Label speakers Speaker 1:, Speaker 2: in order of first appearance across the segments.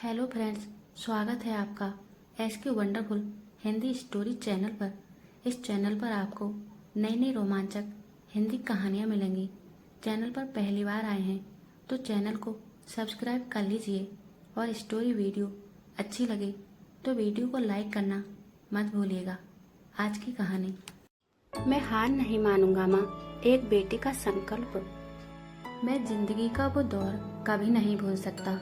Speaker 1: Hello friends, स्वागत है आपका SK wonderful Hindi story channel पर। इस चैनल पर आपको नई नई रोमांचक हिंदी कहानियाँ मिलेंगी। चैनल पर पहली बार आए हैं तो चैनल को सब्सक्राइब कर लीजिए और स्टोरी वीडियो अच्छी लगे तो वीडियो को लाइक करना मत भूलिएगा। आज की कहानी, मैं हार नहीं मानूंगा माँ, एक बेटे का संकल्प। मैं जिंदगी का वो दौर कभी नहीं भूल सकता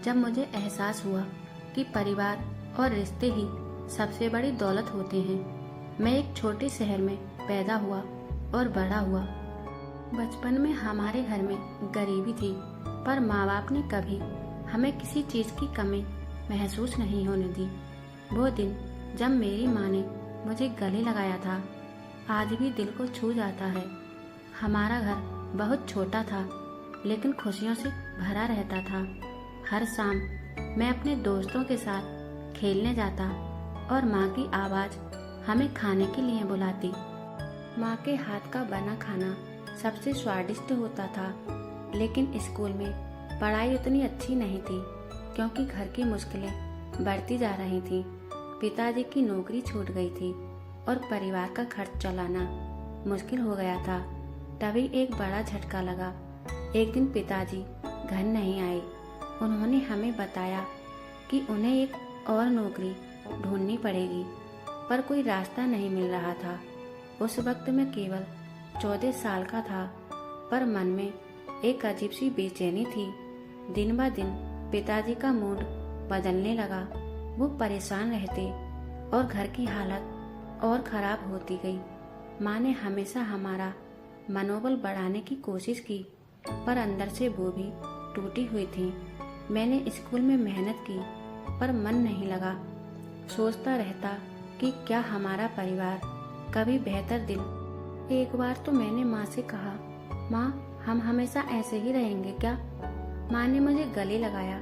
Speaker 1: जब मुझे एहसास हुआ कि परिवार और रिश्ते ही सबसे बड़ी दौलत होते हैं। मैं एक छोटे शहर में पैदा हुआ और बड़ा हुआ। बचपन में हमारे घर में गरीबी थी, पर माँ बाप ने कभी हमें किसी चीज़ की कमी महसूस नहीं होने दी। वो दिन जब मेरी माँ ने मुझे गले लगाया था, आज भी दिल को छू जाता है। हमारा घर बहुत छोटा था, लेकिन खुशियों से भरा रहता था। हर शाम मैं अपने दोस्तों के साथ खेलने जाता और माँ की आवाज़ हमें खाने के लिए बुलाती। माँ के हाथ का बना खाना सबसे स्वादिष्ट होता था, लेकिन स्कूल में पढ़ाई उतनी अच्छी नहीं थी क्योंकि घर की मुश्किलें बढ़ती जा रही थी। पिताजी की नौकरी छूट गई थी और परिवार का खर्च चलाना मुश्किल हो गया था। तभी एक बड़ा झटका लगा। एक दिन पिताजी घर नहीं आए। उन्होंने हमें बताया कि उन्हें एक और नौकरी ढूंढनी पड़ेगी, पर कोई रास्ता नहीं मिल रहा था। उस वक्त मैं केवल 14 साल का था, पर मन में एक अजीब सी बेचैनी थी। दिन ब दिन पिताजी का मूड बदलने लगा। वो परेशान रहते और घर की हालत और खराब होती गई। माँ ने हमेशा हमारा मनोबल बढ़ाने की कोशिश की, पर अंदर से वो भी टूटी हुई थी। मैंने स्कूल में मेहनत की, पर मन नहीं लगा। सोचता रहता कि क्या हमारा परिवार कभी बेहतर दिन। एक बार तो मैंने माँ से कहा, माँ हम हमेशा ऐसे ही रहेंगे क्या? माँ ने मुझे गले लगाया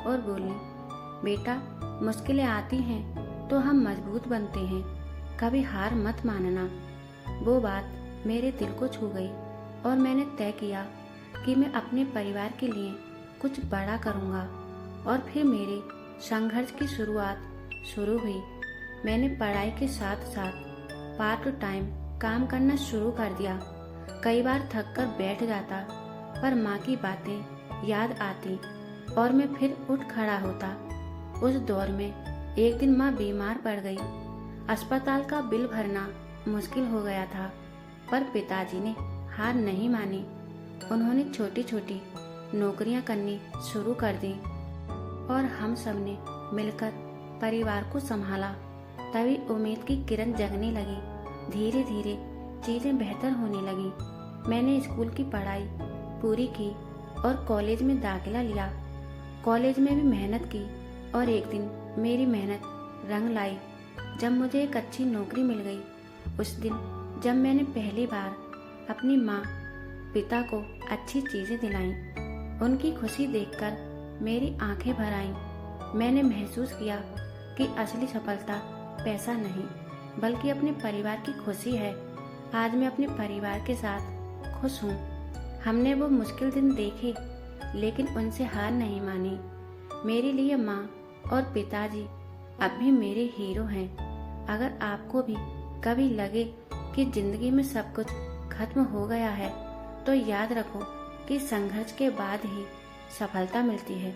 Speaker 1: और बोली, बेटा मुश्किलें आती हैं तो हम मजबूत बनते हैं, कभी हार मत मानना। वो बात मेरे दिल को छू गई और मैंने तय किया कि मैं अपने परिवार के लिए कुछ बड़ा करूँगा। और फिर मेरे संघर्ष की शुरुआत शुरू हुई। मैंने पढ़ाई के साथ साथ पार्ट टाइम काम करना शुरू कर दिया। कई बार थक कर बैठ जाता, पर माँ की बातें याद आती और मैं फिर उठ खड़ा होता। उस दौर में एक दिन माँ बीमार पड़ गई। अस्पताल का बिल भरना मुश्किल हो गया था, पर पिताजी ने हार नहीं मानी। उन्होंने छोटी छोटी नौकरियां करनी शुरू कर दी और हम सब ने मिलकर परिवार को संभाला। तभी उम्मीद की किरण जगने लगी। धीरे धीरे चीजें बेहतर होने लगी। मैंने स्कूल की पढ़ाई पूरी की और कॉलेज में दाखिला लिया। कॉलेज में भी मेहनत की और एक दिन मेरी मेहनत रंग लाई जब मुझे एक अच्छी नौकरी मिल गई। उस दिन जब मैंने पहली बार अपनी माँ पिता को अच्छी चीजें दिलाईं, उनकी खुशी देखकर मेरी आंखें भर आईं। मैंने महसूस किया कि असली सफलता पैसा नहीं, बल्कि अपने परिवार की खुशी है। आज मैं अपने परिवार के साथ खुश हूँ। हमने वो मुश्किल दिन देखे, लेकिन उनसे हार नहीं मानी। मेरे लिए माँ और पिताजी अब भी मेरे हीरो हैं। अगर आपको भी कभी लगे कि जिंदगी में सब कुछ खत्म हो गया है, तो याद रखो कि संघर्ष के बाद ही सफलता मिलती है।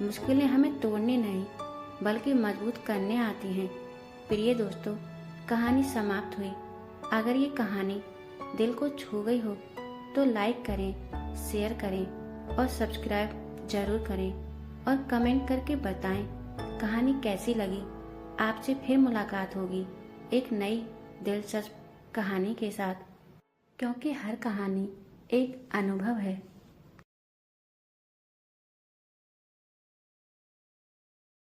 Speaker 1: मुश्किलें हमें तोड़ने नहीं, बल्कि मजबूत करने आती हैं। प्रिय दोस्तों, कहानी समाप्त हुई। अगर ये कहानी दिल को छू गई हो तो लाइक करें, शेयर करें और सब्सक्राइब जरूर करें और कमेंट करके बताएं कहानी कैसी लगी। आपसे फिर मुलाकात होगी एक नई दिलचस्प कहानी के साथ, क्योंकि हर कहानी एक अनुभव है।